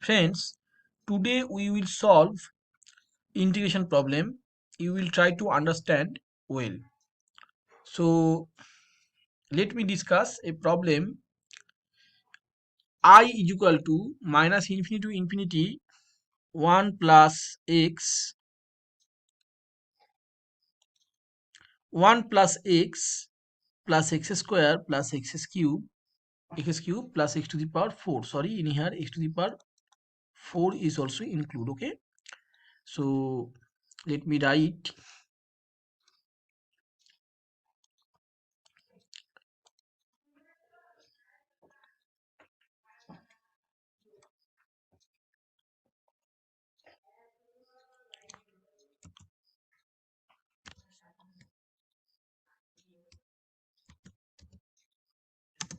Friends, today we will solve integration problem. You will try to understand well. So let me discuss a problem. I is equal to minus infinity to infinity 1 plus x 1 plus x square plus x cube plus x to the power 4. Sorry, in here x to the power 4 is also include. Okay, so let me write.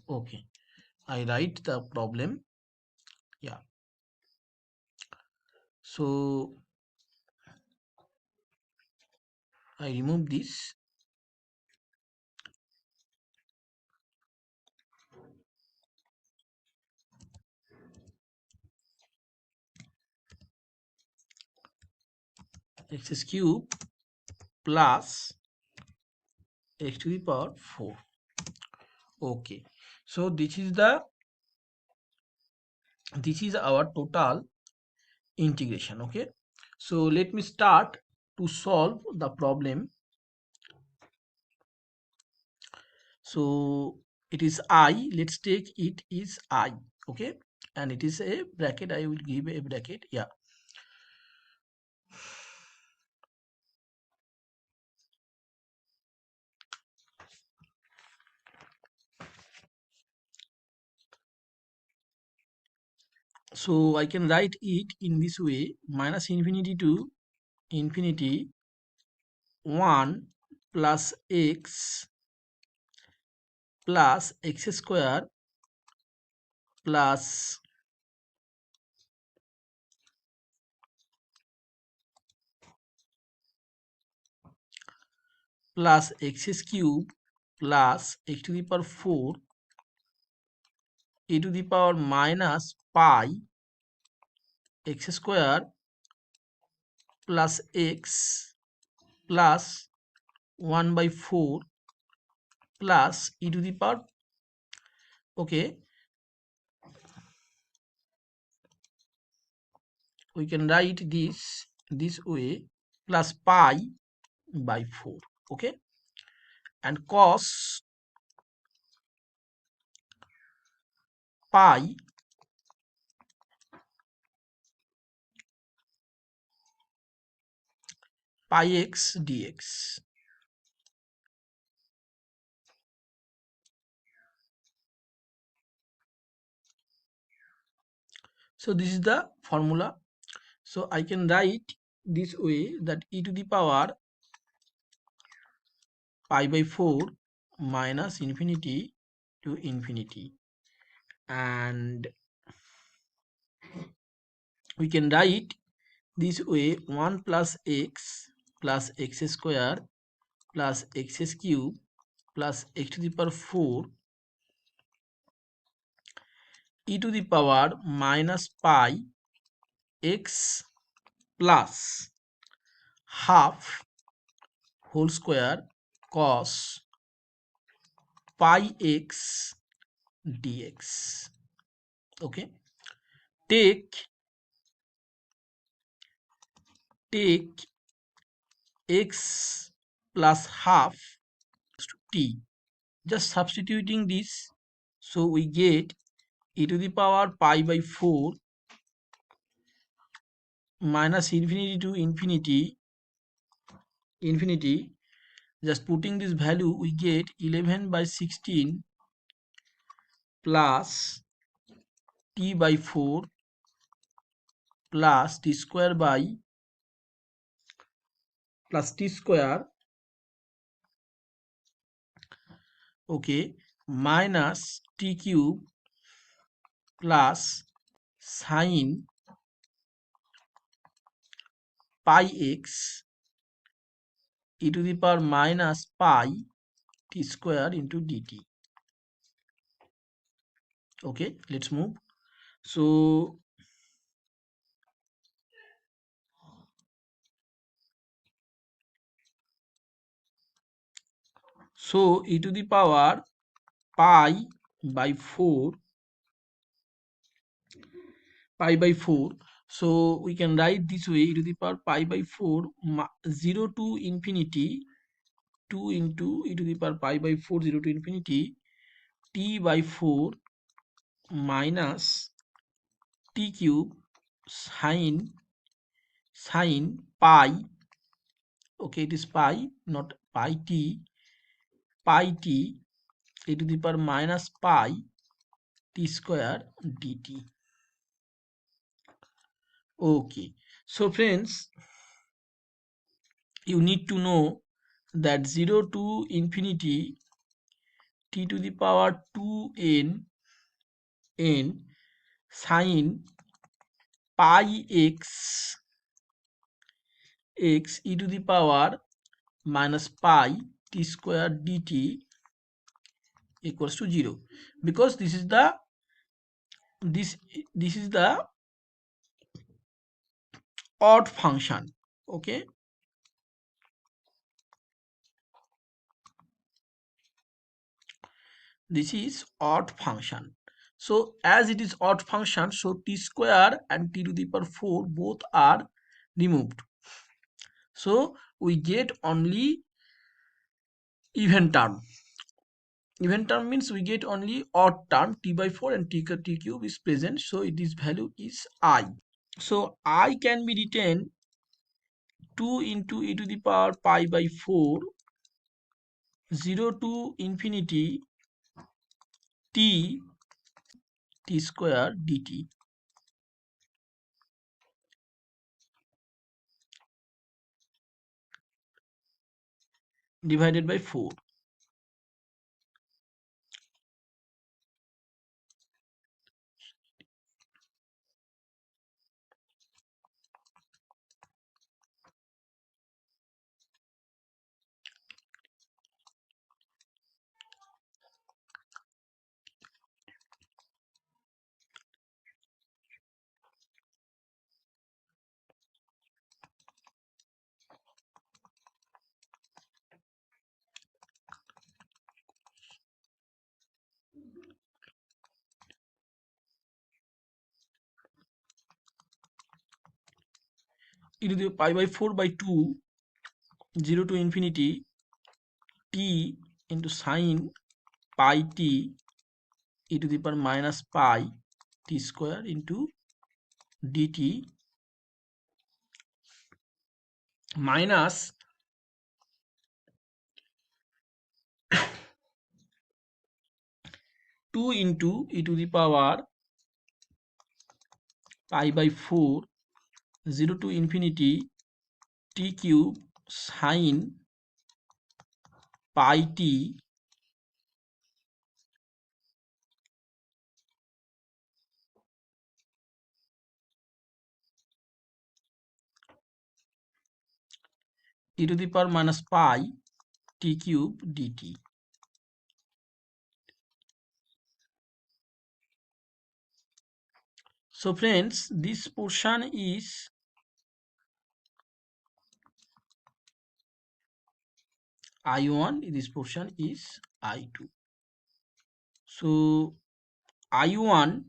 Okay, I write the problem. Yeah, so I remove this. X cube plus x to the power 4. Okay, so this is our total integration. Okay, so let me start to solve the problem. So it is I, let's take it is I. Okay, and it is a bracket. I will give a bracket. Yeah, so I can write it in this way: minus infinity to infinity 1 plus x square plus x cube plus x to the power 4 e to the power minus pi x square plus x plus 1 by 4 plus e to the power. Okay, we can write this way: plus pi by 4. Okay, and cos pi x dx. So this is the formula. So I can write this way, that e to the power pi by 4 minus infinity to infinity, and we can write this way: 1 plus x square plus x cube plus x to the power 4 e to the power minus pi x plus half whole square cos pi x dx. Okay, take x plus half to t, just substituting this, so we get e to the power pi by 4 minus infinity to infinity, just putting this value, we get 11 by 16 plus t by 4 plus t square by plus t square. Okay, minus t cube plus sine pi x e to the power minus pi t square into dt. Okay, let's move. So So e to the power pi by 4, so we can write this way: e to the power pi by 4 0 to infinity 2 into e to the power pi by 4 0 to infinity t by 4 minus t cube sin pi. Okay, it is pi, not pi t e to the power minus pi t square dt. Okay, so friends, you need to know that 0 to infinity t to the power 2n sin pi x e to the power minus pi t square dt equals to 0, because this is the odd function. Okay, this is odd function. So as it is odd function, so t square and t to the power 4 both are removed, so we get only even term. Even term means we get only odd term, t by 4 and t cube is present, so it is value is I. So I can be written 2 into e to the power pi by 4 0 to infinity t square dt divided by 4. E to the pi by 4 by 2 0 to infinity t into sin pi t e to the power minus pi t square into dt minus 2 into e to the power pi by 4 0 to infinity t cube sin pi t e to the power minus pi t cube dt. So friends, this portion is I1, this portion is I2. So I1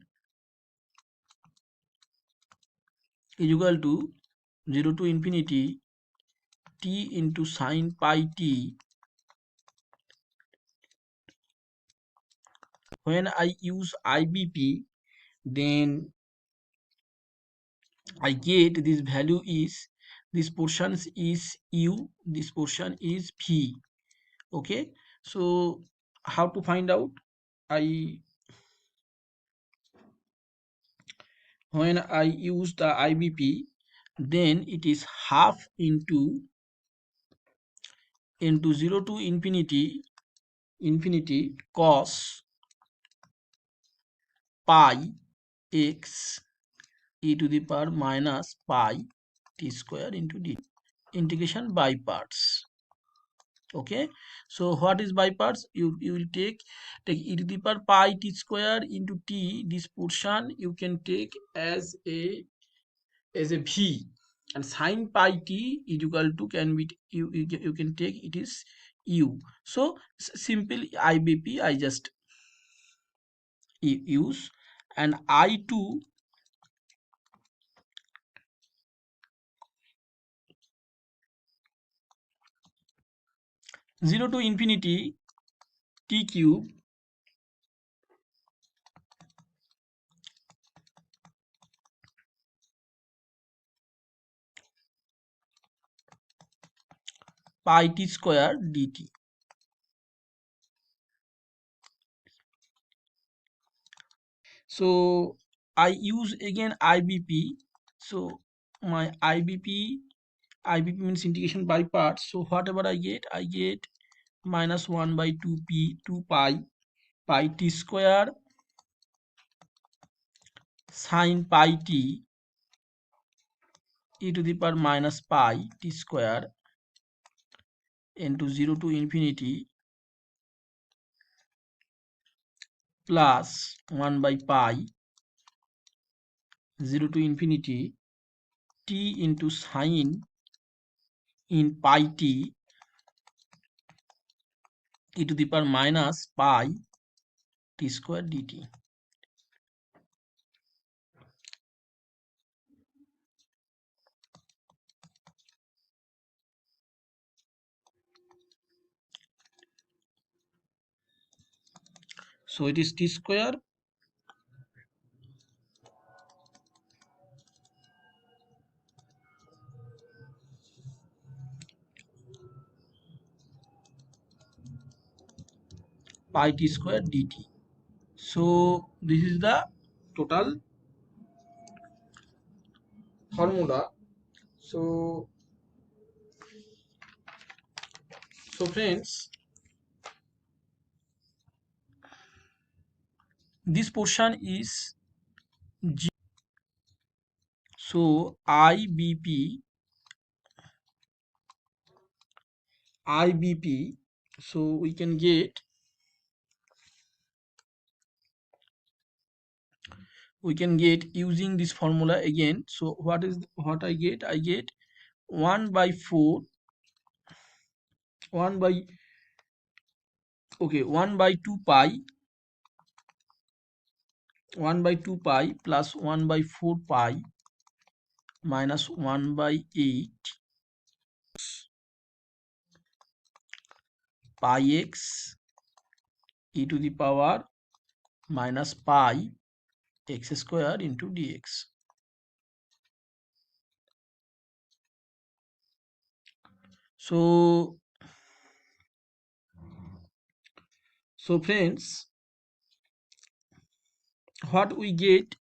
is equal to 0 to infinity t into sin pi t. When I use IBP, then I get this value is, this portion is U, this portion is V. Okay, so how to find out? When I use the IBP, then it is half into 0 to infinity cos pi x e to the power minus pi t square into d. Integration by parts. Okay, so what is by parts? You will take e to the power pi t square into t. This portion you can take as a v, and sin pi t is equal to, can be, you can take it is u. So simple IBP I just use, and I2 0 to infinity t cube pi t square dt. So I use again IBP. So my IBP means integration by parts. So whatever I get minus 1 by 2 pi t square sine pi t e to the power minus pi t square into 0 to infinity plus 1 by pi 0 to infinity t into sine in pi t e to the power minus pi t square dt. So it is t square pi t square dt. So this is the total formula. So friends, this portion is G. So IBP. So we can get using this formula again. So what I get? I get 1 by 4 1 by 1 by 2 pi 1 by 2 pi plus 1 by 4 pi minus 1 by 8 pi x e to the power minus pi x square into dx. So friends, what we get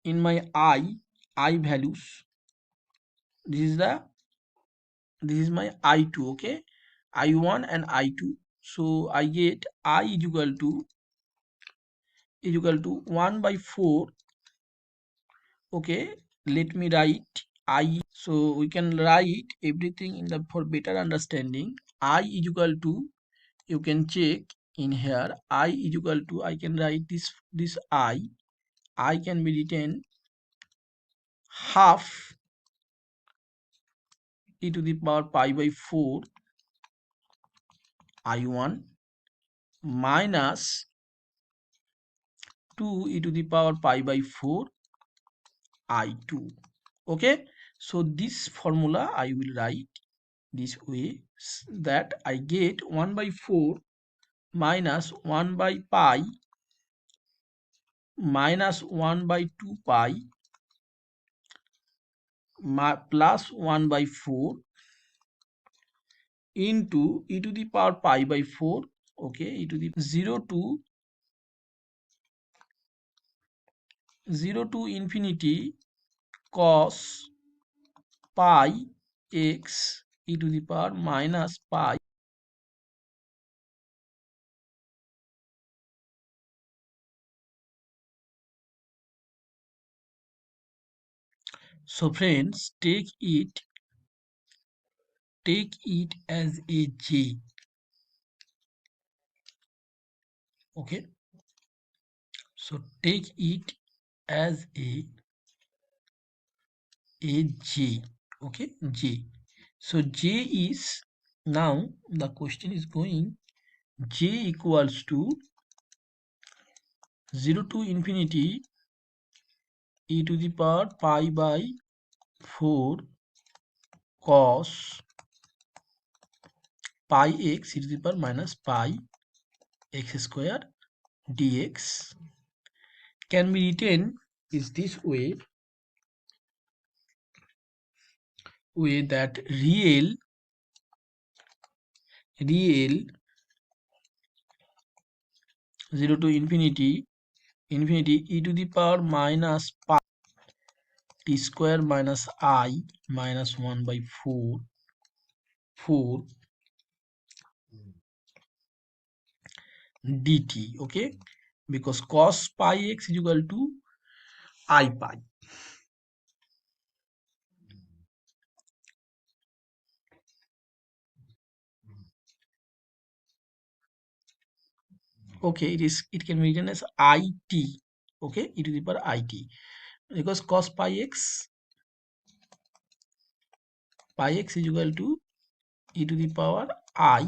in my I values, this is my I2, okay, I1 and I2. So I get I is equal to 1 by 4. Okay, let me write I. So we can write everything in the for better understanding. I is equal to, you can check in here, I is equal to, I can write this I can be written half e to the power pi by 4 I1 minus 2 e to the power pi by 4 I2. Okay, so this formula I will write this way, that I get 1 by 4 minus 1 by pi minus 1 by 2 pi plus 1 by 4 into e to the power pi by 4, okay, e to the 0 to infinity cos pi x e to the power minus pi. So friends, take it as a j. Okay, so take it as a j. Okay, j. So j is, now the question is going, j equals to 0 to infinity e to the power pi by 4 cos pi x e to the power minus pi x square dx can be written is this way that real 0 to infinity e to the power minus pi t square minus I minus 1 by 4 dt. Okay, because cos pi x is equal to I pi. Okay, it can be written as it. Okay, e to the power it, because cos pi x is equal to e to the power I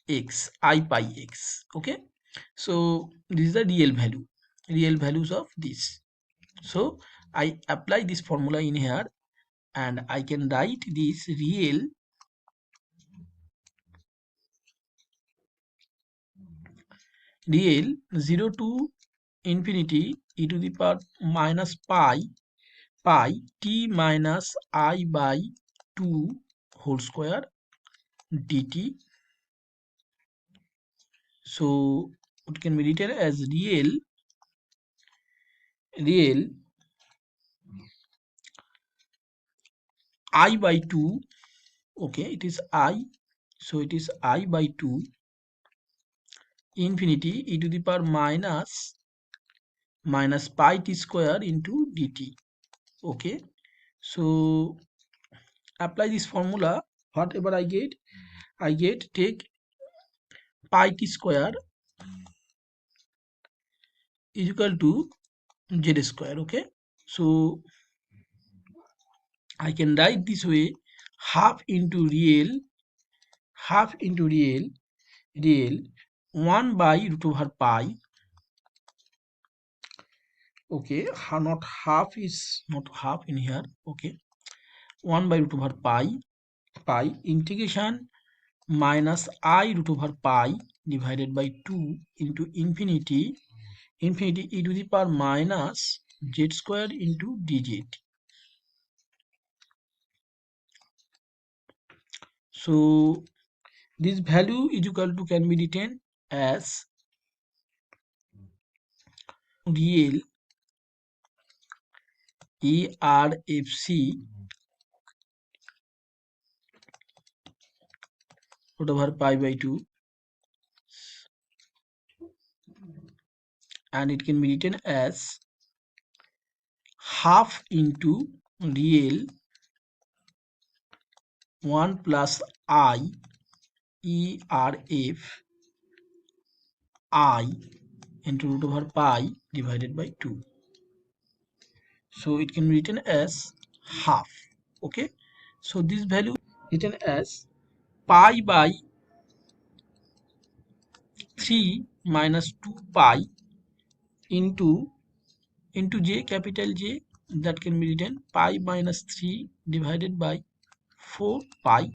pi x. Okay, so this is the real values of this. So I apply this formula in here, and I can write this real 0 to infinity e to the power minus pi t minus I by 2 whole square dt. So it can be written as real I by 2. Okay, it is I, so it is I by 2 infinity e to the power minus pi t square into dt. Okay, so apply this formula, whatever I get take pi t square is equal to z square. Okay, so I can write this way: half into real 1 by root over pi. Okay, not half is not half in here. Okay, 1 by root over pi integration minus I root over pi divided by 2 into infinity e to the power minus z square into dz. So this value is equal to, can be written as real ERFC root over pi by 2, and it can be written as half into real 1 plus I ERF I into root over pi divided by 2. So it can be written as half. Okay, so this value written as pi by 3 minus 2 pi into j, capital J, that can be written pi minus 3 divided by 4 pi